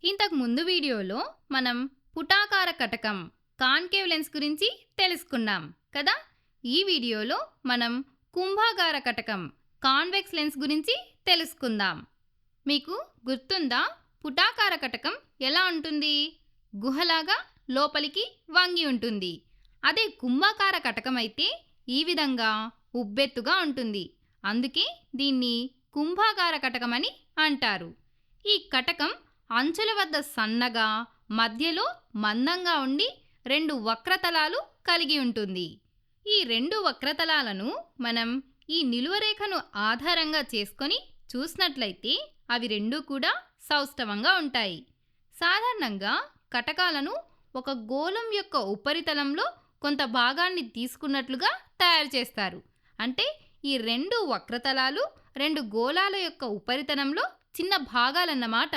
ఇంతకు ముందు వీడియోలో మనం పుటాకార కటకం కాన్కేవ్ లెన్స్ గురించి తెలుసుకున్నాం కదా. ఈ వీడియోలో మనం కుంభాకార కటకం కాన్వెక్స్ లెన్స్ గురించి తెలుసుకుందాం. మీకు గుర్తుందా, పుటాకార కటకం ఎలా ఉంటుంది? గుహలాగా లోపలికి వంగి ఉంటుంది. అదే కుంభాకార కటకం అయితే ఈ విధంగా ఉబ్బెత్తుగా ఉంటుంది. అందుకే దీన్ని కుంభాకార కటకం అని అంటారు. ఈ కటకం అంచుల వద్ద సన్నగా, మధ్యలో మందంగా ఉండి రెండు వక్రతలాలు కలిగి ఉంటుంది. ఈ రెండు వక్రతలాలను మనం ఈ నిలువరేఖను ఆధారంగా చేసుకొని చూసినట్లయితే అవి రెండూ కూడా సౌష్టవంగా ఉంటాయి. సాధారణంగా కటకాలను ఒక గోళం యొక్క ఉపరితలంలో కొంత భాగాన్ని తీసుకున్నట్లుగా తయారు చేస్తారు. అంటే ఈ రెండు వక్రతలాలు రెండు గోళాల యొక్క ఉపరితలంలో చిన్న భాగాలన్నమాట.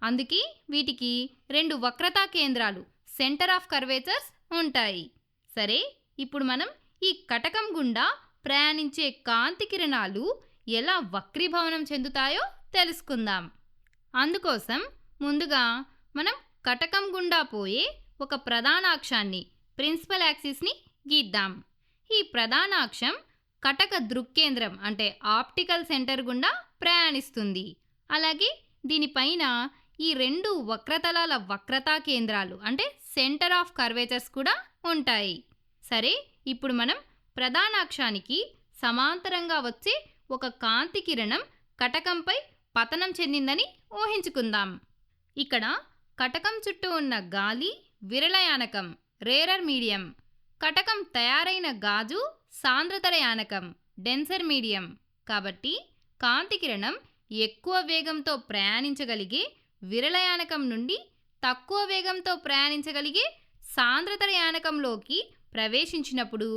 అందుకే వీటికి రెండు వక్రతా కేంద్రాలు, సెంటర్ ఆఫ్ కర్వేచర్స్ ఉంటాయి. సరే, ఇప్పుడు మనం ఈ కటకం గుండా ప్రయాణించే కాంతి కిరణాలు ఎలా వక్రీభవనం చెందుతాయో తెలుసుకుందాం. అందుకోసం ముందుగా మనం కటకం గుండా పోయే ఒక ప్రధాన అక్షాన్ని, ప్రిన్సిపల్ యాక్సిస్ని గీద్దాం. ఈ ప్రధాన అక్షం కటక దృక్కేంద్రం అంటే ఆప్టికల్ సెంటర్ గుండా ప్రయాణిస్తుంది. అలాగే దీనిపైన ఈ రెండు వక్రతలాల వక్రతా కేంద్రాలు అంటే సెంటర్ ఆఫ్ కర్వేచర్స్ కూడా ఉంటాయి. సరే, ఇప్పుడు మనం ప్రధాన అక్షానికి సమాంతరంగా వచ్చే ఒక కాంతి కిరణం కటకంపై పతనం చెందిందని ఊహించుకుందాం. ఇక్కడ కటకం చుట్టూ ఉన్న గాలి విరళయానకం, రేరర్ మీడియం. కటకం తయారైన గాజు సాంద్రతర యానకం, డెన్సర్ మీడియం. కాబట్టి కాంతి కిరణం ఎక్కువ వేగంతో ప్రయాణించగలిగే విరళయానకం నుండి తక్కువ వేగంతో ప్రయాణించగలిగే సాంద్రతర యానకంలోకి ప్రవేశించినప్పుడు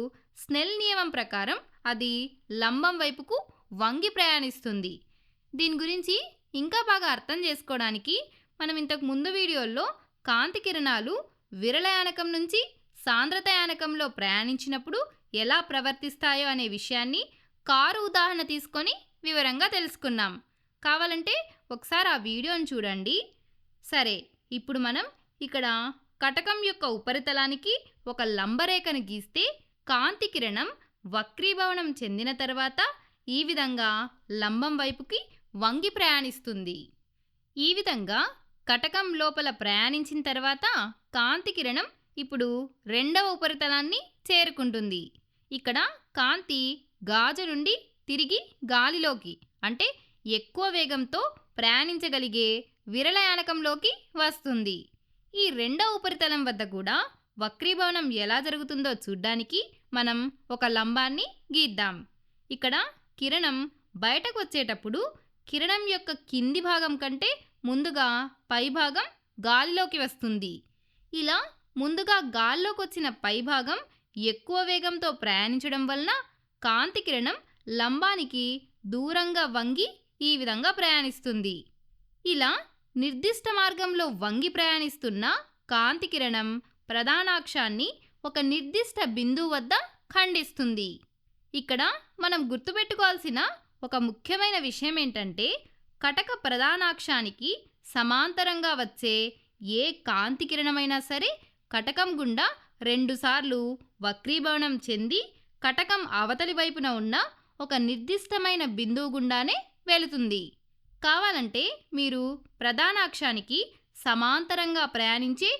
స్నెల్ నియమం ప్రకారం అది లంబం వైపుకు వంగి ప్రయాణిస్తుంది. దీని గురించి ఇంకా బాగా అర్థం చేసుకోవడానికి మనం ఇంతకు ముందు వీడియోల్లో కాంతి కిరణాలు విరళయానకం నుంచి సాంద్రత యానకంలో ప్రయాణించినప్పుడు ఎలా ప్రవర్తిస్తాయో అనే విషయాన్ని కారు ఉదాహరణ తీసుకొని వివరంగా తెలుసుకున్నాం. కావాలంటే ఒకసారి ఆ వీడియోని చూడండి. సరే, ఇప్పుడు మనం ఇక్కడ కటకం యొక్క ఉపరితలానికి ఒక లంబరేఖను గీస్తే కాంతి కిరణం వక్రీభవనం చెందిన తర్వాత ఈ విధంగా లంబం వైపుకి వంగి ప్రయాణిస్తుంది. ఈ విధంగా కటకం లోపల ప్రయాణించిన తర్వాత కాంతి కిరణం ఇప్పుడు రెండవ ఉపరితలాన్ని చేరుకుంటుంది. ఇక్కడ కాంతి గాజు నుండి తిరిగి గాలిలోకి అంటే ఎక్కువ వేగంతో ప్రయాణించగలిగే విరళయానకంలోకి వస్తుంది. ఈ రెండవ ఉపరితలం వద్ద కూడా వక్రీభవనం ఎలా జరుగుతుందో చూడ్డానికి మనం ఒక లంబాన్ని గీద్దాం. ఇక్కడ కిరణం బయటకు వచ్చేటప్పుడు కిరణం యొక్క కింది భాగం కంటే ముందుగా పైభాగం గాలిలోకి వస్తుంది. ఇలా ముందుగా గాల్లోకి వచ్చిన పైభాగం ఎక్కువ వేగంతో ప్రయాణించడం వలన కాంతి కిరణం లంబానికి దూరంగా వంగి ఈ విధంగా ప్రయాణిస్తుంది. ఇలా నిర్దిష్ట మార్గంలో వంగి ప్రయాణిస్తున్న కాంతి కిరణం ప్రధానాక్షాన్ని ఒక నిర్దిష్ట బిందువు వద్ద ఖండిస్తుంది. ఇక్కడ మనం గుర్తుపెట్టుకోవాల్సిన ఒక ముఖ్యమైన విషయం ఏంటంటే, కటక ప్రధానాక్షానికి సమాంతరంగా వచ్చే ఏ కాంతి కిరణమైనా సరే కటకం గుండా రెండుసార్లు వక్రీభవనం చెంది కటకం అవతలి వైపున ఉన్న ఒక నిర్దిష్టమైన బిందువు గుండానే వెళుతుంది. కావాలంటే మీరు ప్రధానాక్షానికి సమాంతరంగా ప్రయాణించే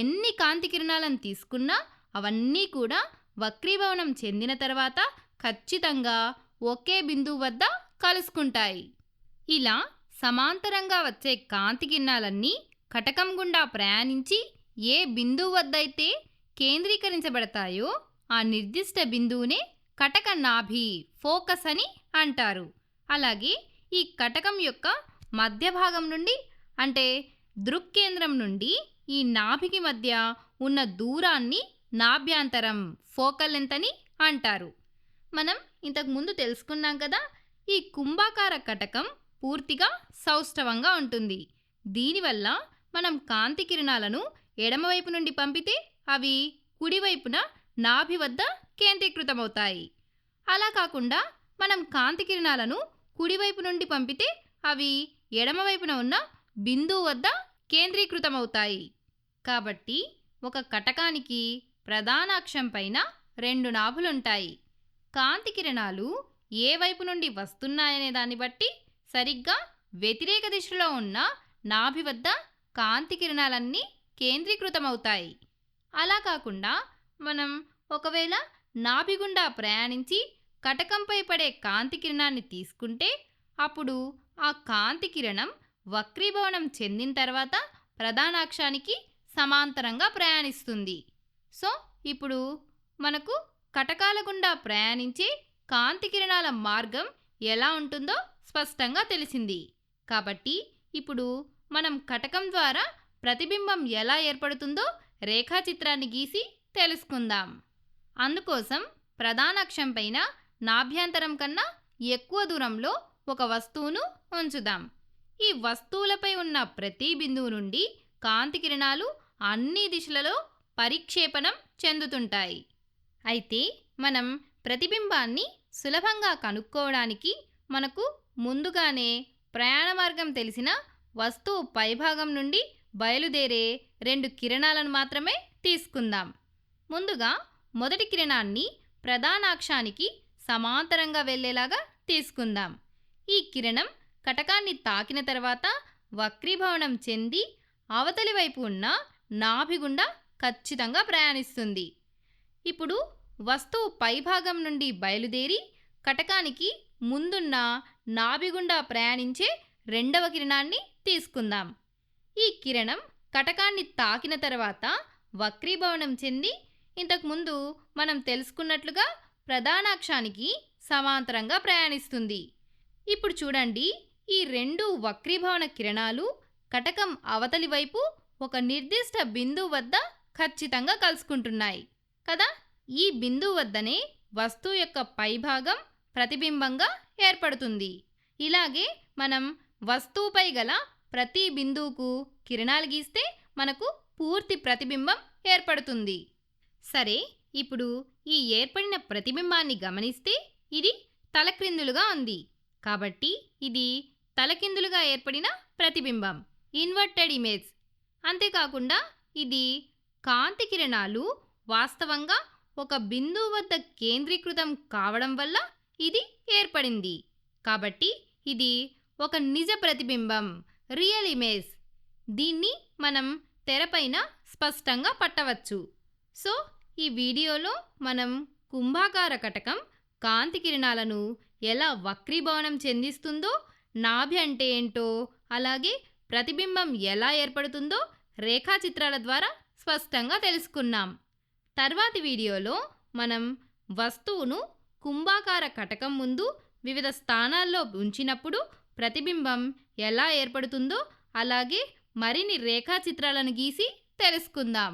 ఎన్ని కాంతి కిరణాలను తీసుకున్నా అవన్నీ కూడా వక్రీభవనం చెందిన తర్వాత ఖచ్చితంగా ఒకే బిందువు వద్ద కలుసుకుంటాయి. ఇలా సమాంతరంగా వచ్చే కాంతి కిరణాలన్నీ కటకం గుండా ప్రయాణించి ఏ బిందువు వద్దైతే కేంద్రీకరించబడతాయో ఆ నిర్దిష్ట బిందువునే కటక నాభి, ఫోకస్ అని అంటారు. అలాగే ఈ కటకం యొక్క మధ్య భాగం నుండి అంటే దృక్కేంద్రం నుండి ఈ నాభికి మధ్య ఉన్న దూరాన్ని నాభ్యాంతరం, ఫోకల్ లెంత్ అని అంటారు. మనం ఇంతకు ముందు తెలుసుకున్నాం కదా, ఈ కుంభాకార కటకం పూర్తిగా సౌష్టవంగా ఉంటుంది. దీనివల్ల మనం కాంతి కిరణాలను ఎడమవైపు నుండి పంపితే అవి కుడివైపున నాభి వద్ద కేంద్రీకృతమవుతాయి. అలా కాకుండా మనం కాంతి కిరణాలను కుడివైపు నుండి పంపితే అవి ఎడమవైపున ఉన్న బిందువు వద్ద కేంద్రీకృతమవుతాయి. కాబట్టి ఒక కటకానికి ప్రధాన అక్షం పైన 2 నాభులుంటాయి. కాంతి కిరణాలు ఏ వైపు నుండి వస్తున్నాయనే దాన్ని బట్టి సరిగ్గా వ్యతిరేక దిశలో ఉన్న నాభి వద్ద కాంతి కిరణాలన్నీ కేంద్రీకృతమవుతాయి. అలా కాకుండా మనం ఒకవేళ నాభి గుండా ప్రయాణించి కటకంపై పడే కాంతి కిరణాన్ని తీసుకుంటే అప్పుడు ఆ కాంతి కిరణం వక్రీభవనం చెందిన తర్వాత ప్రధాన అక్షానికి సమాంతరంగా ప్రయాణిస్తుంది. సో ఇప్పుడు మనకు కటకాల గుండా ప్రయాణించే కాంతి కిరణాల మార్గం ఎలా ఉంటుందో స్పష్టంగా తెలిసింది. కాబట్టి ఇప్పుడు మనం కటకం ద్వారా ప్రతిబింబం ఎలా ఏర్పడుతుందో రేఖాచిత్రాన్ని గీసి తెలుసుకుందాం. అందుకోసం ప్రధాన అక్షం పైన నాభ్యంతరం కన్నా ఎక్కువ దూరంలో ఒక వస్తువును ఉంచుదాం. ఈ వస్తువులపై ఉన్న ప్రతి బిందువు నుండి కాంతి కిరణాలు అన్ని దిశలలో పరిక్షేపణం చెందుతుంటాయి. అయితే మనం ప్రతిబింబాన్ని సులభంగా కనుక్కోవడానికి మనకు ముందుగానే ప్రయాణ మార్గం తెలిసిన వస్తువు పైభాగం నుండి బయలుదేరే 2 కిరణాలను మాత్రమే తీసుకుందాం. ముందుగా మొదటి కిరణాన్ని ప్రధాన అక్షానికి సమాంతరంగా వెళ్ళేలాగా తీసుకుందాం. ఈ కిరణం కటకాన్ని తాకిన తర్వాత వక్రీభవనం చెంది అవతలి వైపు ఉన్న నాభి గుండా ఖచ్చితంగా ప్రయాణిస్తుంది. ఇప్పుడు వస్తువు పైభాగం నుండి బయలుదేరి కటకానికి ముందున్న నాభి గుండా ప్రయాణించే రెండవ కిరణాన్ని తీసుకుందాం. ఈ కిరణం కటకాన్ని తాకిన తర్వాత వక్రీభవనం చెంది ఇంతకుముందు మనం తెలుసుకున్నట్లుగా ప్రధాన అక్షానికి సమాంతరంగా ప్రయాణిస్తుంది. ఇప్పుడు చూడండి, ఈ 2 వక్రీభవన కిరణాలు కటకం అవతలి వైపు ఒక నిర్దిష్ట బిందువు వద్ద ఖచ్చితంగా కలుసుకుంటున్నాయి కదా. ఈ బిందువు వద్దనే వస్తువు యొక్క పైభాగం ప్రతిబింబంగా ఏర్పడుతుంది. ఇలాగే మనం వస్తువుపై గల ప్రతి బిందువుకు కిరణాలు గీస్తే మనకు పూర్తి ప్రతిబింబం ఏర్పడుతుంది. సరే, ఇప్పుడు ఈ ఏర్పడిన ప్రతిబింబాన్ని గమనిస్తే ఇది తలక్రిందులుగా ఉంది. కాబట్టి ఇది తలకిందులుగా ఏర్పడిన ప్రతిబింబం, ఇన్వర్టెడ్ ఇమేజ్. అంతేకాకుండా ఇది కాంతి కిరణాలు వాస్తవంగా ఒక బిందువు వద్ద కేంద్రీకృతం కావడం వల్ల ఇది ఏర్పడింది. కాబట్టి ఇది ఒక నిజ ప్రతిబింబం, రియల్ ఇమేజ్. దీన్ని మనం తెరపైన స్పష్టంగా పట్టవచ్చు. సో ఈ వీడియోలో మనం కుంభాకార కటకం కాంతి కిరణాలను ఎలా వక్రీభవనం చెందిస్తుందో, నాభి అంటే ఏంటో, అలాగే ప్రతిబింబం ఎలా ఏర్పడుతుందో రేఖాచిత్రాల ద్వారా స్పష్టంగా తెలుసుకున్నాం. తర్వాతి వీడియోలో మనం వస్తువును కుంభాకార కటకం ముందు వివిధ స్థానాల్లో ఉంచినప్పుడు ప్రతిబింబం ఎలా ఏర్పడుతుందో, అలాగే మరిన్ని రేఖాచిత్రాలను గీసి తెలుసుకుందాం.